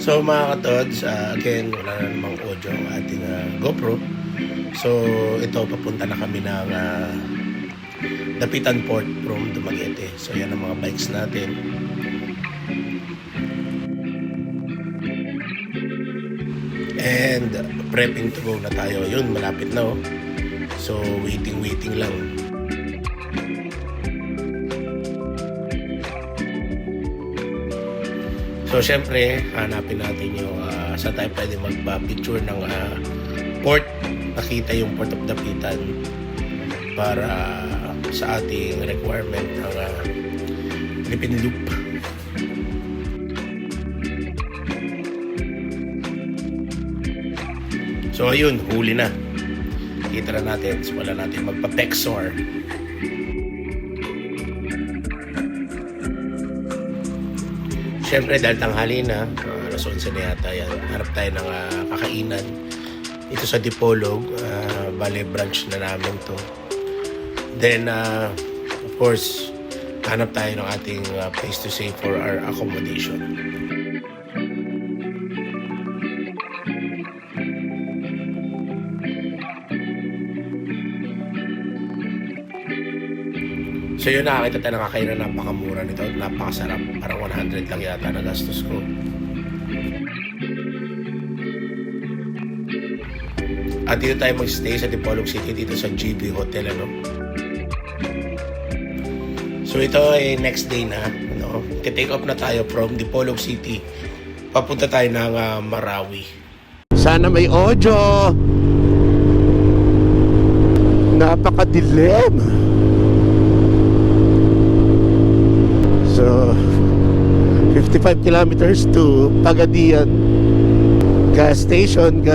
So mga katods, again, wala na namang audio ang ating GoPro. So ito, papunta na kami ng Dapitan Port from Dumaguete. So yan ang mga bikes natin. And prepping to go na tayo. Yun, malapit na oh. So waiting lang. So syempre, hanapin natin yung saan tayo pwede magpa-picture ng port. Nakita yung Port of Dapitan para sa ating requirement ng Philippine Loop. So ayun, huli na. Kita na natin. So, wala natin magpa-Pexor. Siyempre dahil tanghali na, alas 11 na yata yan. Harap tayo ng kakainan. Ito sa Dipolog, bale branch na namin to. Then, of course, hanap tayo ng ating place to stay for our accommodation. So yun, nakakita tayo ng kakainan, napakamura nito at napakasarap. Parang 100 lang yata na gastos ko. At dito tayo magstay sa Dipolog City, dito sa GB Hotel, ano. So ito ay next day na, ano. Take off na tayo from Dipolog City. Papunta tayo ng Marawi. Sana may audio. Napakadilim. So 55 kilometers to Pagadian. Gas station.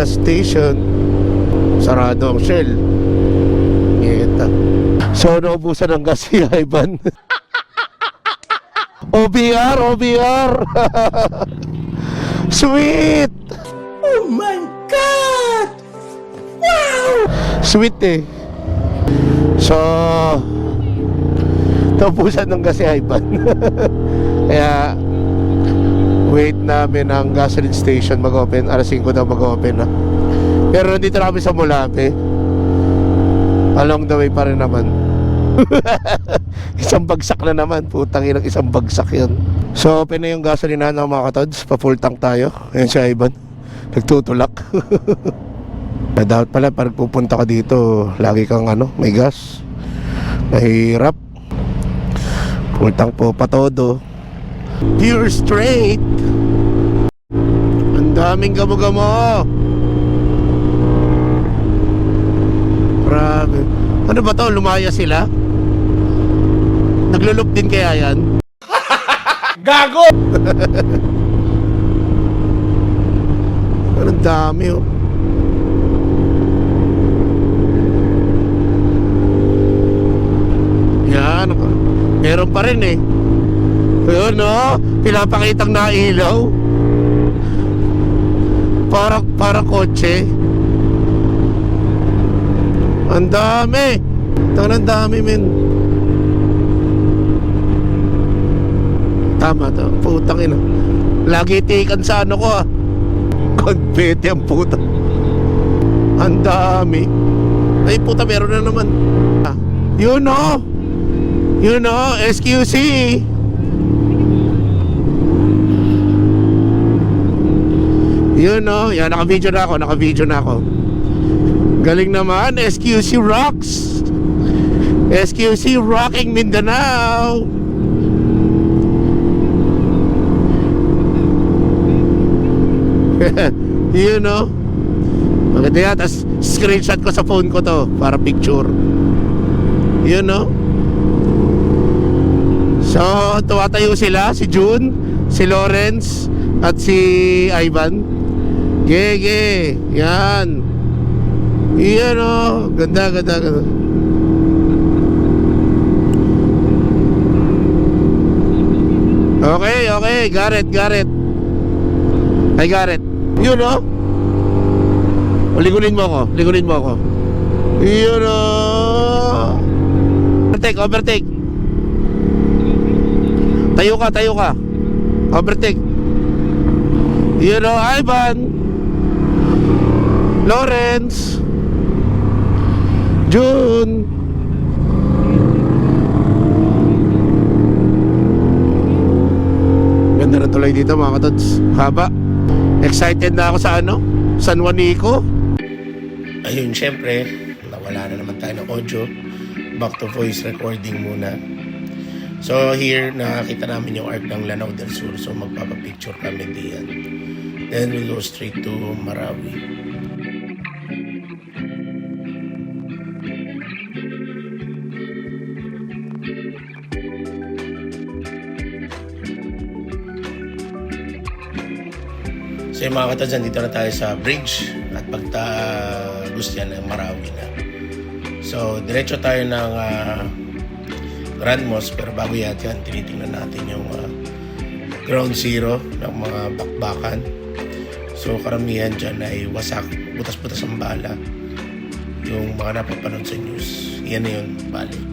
Sarado ang Shell. Ngeta. So naubusan ng gas si Ivan. OBR. Sweet. Oh my God. Wow. Sweet eh. So naubusan ng gas si Ivan. Kaya wait namin ang gasoline station mag-open. Alas 5 daw mag-open na. Pero nandito na kami sa Mulape. Along the way pa rin naman. Isang bagsak na naman. Putang inang isang bagsak yun. So open na yung gasolinahan ng mga katods. Pa-full tank tayo. Ayan si Ivan, nagtutulak. Dapat pala pag pupunta ka dito, lagi kang may gas. Mahirap. Full tank po pa todo. Pure straight. Ang daming gamo-gamo. Grabe. Ano ba to? Lumaya sila? Naglulup din kaya yan? Gago! Ang dami oh. Yan. Meron pa rin eh. Ayun no, pinapakitang nailaw. Parang kotse. Ang dami. Ang dami men. Tama to, putang ina. Lagi tikan sa ano ko ah. Konbete ang puta. Ang dami. Ay puta, meron na naman. You know, SQC. You know, yan, naka-video na ako. Galing naman, SQC rocks. SQC rocking Mindanao. You know, maganda yan. Tapos screenshot ko sa phone ko to para picture. You know. So tuwatayo sila, si June, si Lawrence at si Ivan. Gege, yan. Yan o, ganda. Okay, Garrett. Ay, Garrett. Yun o. Ligunin mo ako. Yun o. Overtake. Tayo ka. Overtake. You know, Ivan, Lawrence, June. Ganda na tuloy dito mga katods. Haba. Excited na ako sa San Juanico. Ayun, syempre, nawala na naman tayo ng audio. Back to voice recording muna. So here, nakakita namin yung arc ng Lanao del Sur. So magpapapicture kami diyan. Then we'll go straight to Marawi. So yung mga katods, dito na tayo sa bridge at pagtagos yan ng Marawi na. So diretso tayo ng Grand Mosque, pero bago yan, tinitingnan natin yung ground zero ng mga bakbakan. So karamihan dyan ay wasak, butas-butas ang bala. Yung mga napapanood sa news, yan na yun, bali.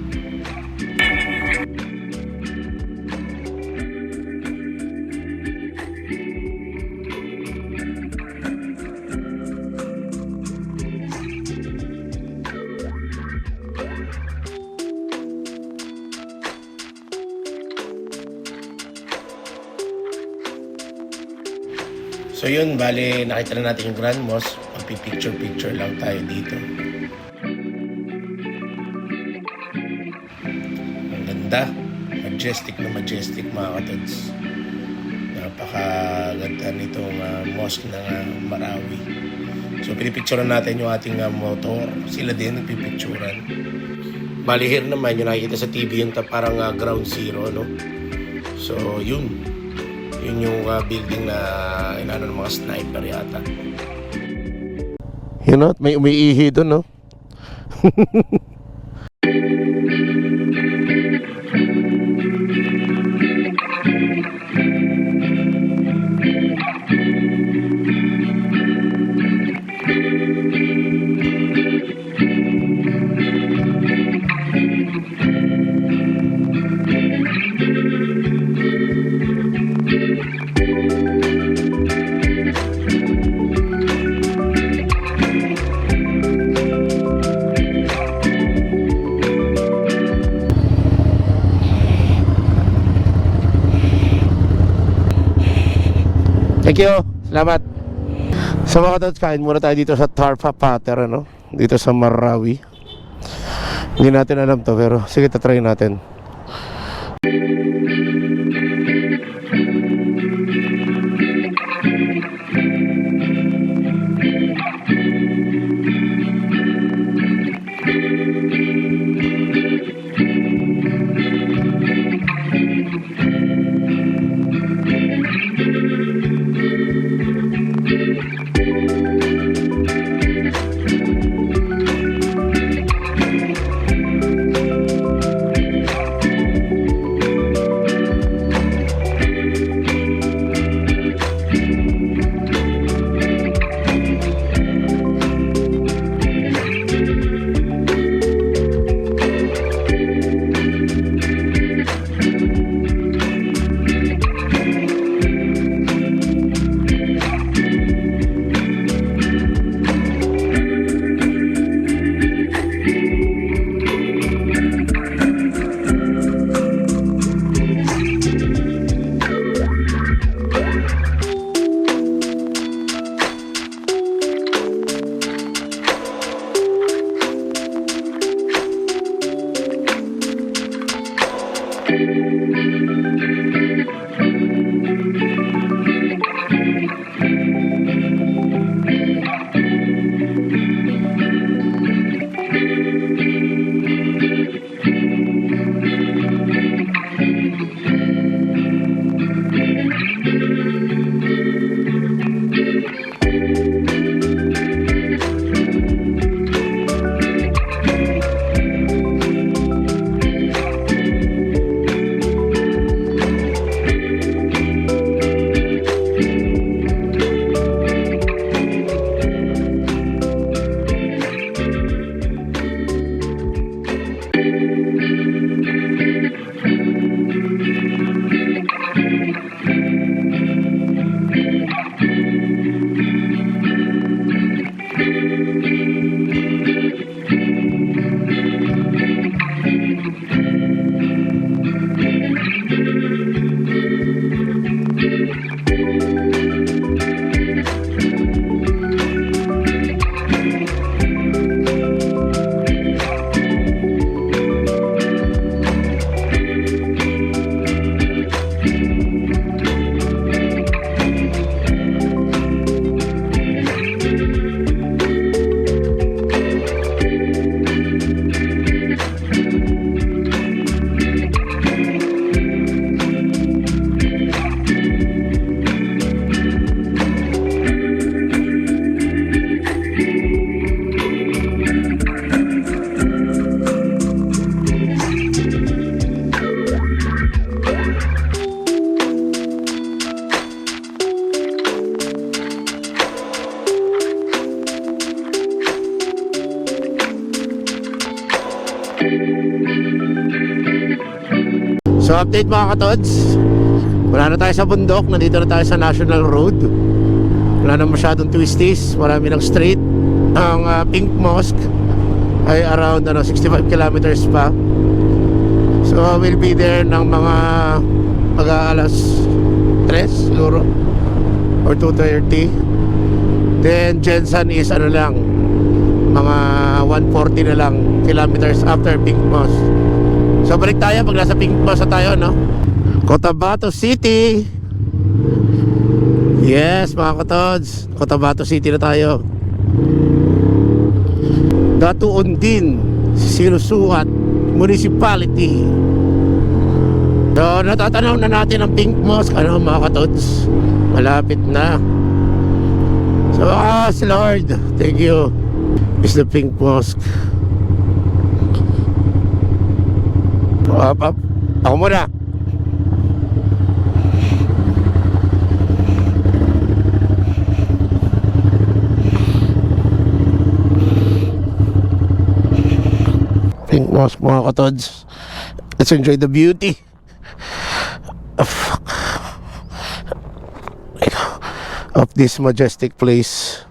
So yun, bali nakita na natin yung Grand Mosque. Magpipicture-picture lang tayo dito. Ang ganda. Majestic na majestic mga katods. Napakaganda nitong mosque ng Marawi. So pinipicturean natin yung ating motor. Sila din nagpipicturean. Bali here naman yung nakikita sa TV yung parang ground zero, no? So yun. Yun yung building na inano ng mga sniper yata. You know, may umiihi doon, no? Thank you. Salamat. So mga katods, kain muna tayo dito sa Tarpa Pater, ano? Dito sa Marawi. Hindi natin alam to, pero sige, tatry natin. So update mga katods, wala na tayo sa bundok, nandito na tayo sa National Road. Wala na masyadong twisties, marami ng straight. Ang Pink Mosque ay around 65 kilometers pa. So we'll be there ng mga mag-aalas 3 siguro or 2:30. Then Jensen is lang, mga 140 na lang kilometers after Pink Mosque. So balik tayo pag nasa Pink Mosque na tayo, no? Cotabato City. Yes mga katods, Cotabato City na tayo. Datuon din Sinusuat Municipality. So natatanaw na natin ang Pink Mosque, ano mga katods, malapit na. So Lord, thank you. It's the Pink Mosque. Up. Ako muna. Pink Mosque mga katods. Let's enjoy the beauty of this majestic place.